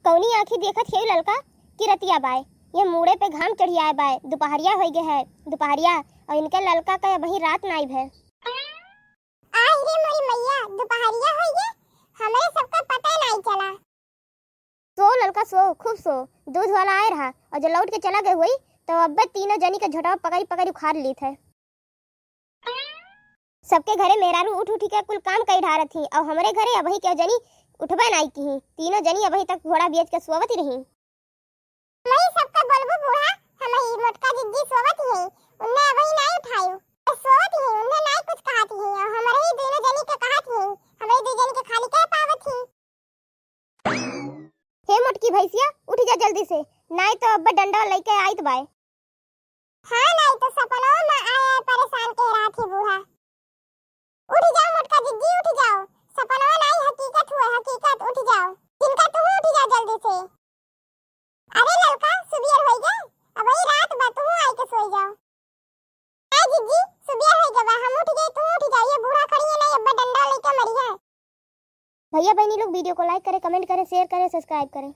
कौनी आँखी देखत है ललका कि रतिया बाय ये मुड़े पे घाम चढ़ी आए बाय दोपहरिया हो गए है दोपहरिया और इनके ललका का वही रात नाइब है। आई रे मोरी मैया दोपहरिया हो गए हमें सबका पता नहीं चला। सो ललका सो खूब सो दूध वाला आए रहा और जब लौट के चला गए हुई तो अब्बे तीनों जनी के झटवा पकड़ी पकड़ी उखाड़ ली थे। सबके घरे मेहरारू उठ उठ के कुल काम कई ढारत थी और हमारे घरे अबही के जनी उठबे नहीं की तीनों जनी अबही तक घोड़ा बेच के सोवत रही। नहीं सबका बोलबो बूढ़ा हमें मोटका जिद्दी सोवत है उन्हें अबही नहीं उठायो सोवत है उन्हें नहीं कुछ कहत है और हमारे ही दोनों जनी के कहत है हमारे दो जनी के खाली कह पावत है। हे मोटकी भैंसिया उठ जा जल्दी से नहीं तो अब्बे डंडा लेके आइत बाय। हाँ नहीं तो सपनों में आए परेशान कह रहा थी बूढ़ा। उठ जाओ मोटका जिद्दी उठ जाओ सपनों नहीं हकीकत हुआ हकीकत उठ जाओ जिनका तुम उठ जाओ जल्दी से। अरे ललका सुबेर हो गए अब वही रात बा तुम आई के सोई जाओ। हां जिद्दी सुबेर हो गए हम उठ गए तुम उठ जाओ ये बूढ़ा खड़ी है नहीं अब्बा डंडा लेके मरी है। भैया बहनी लोग वीडियो को लाइक करें कमेंट करें शेयर करें सब्सक्राइब करें।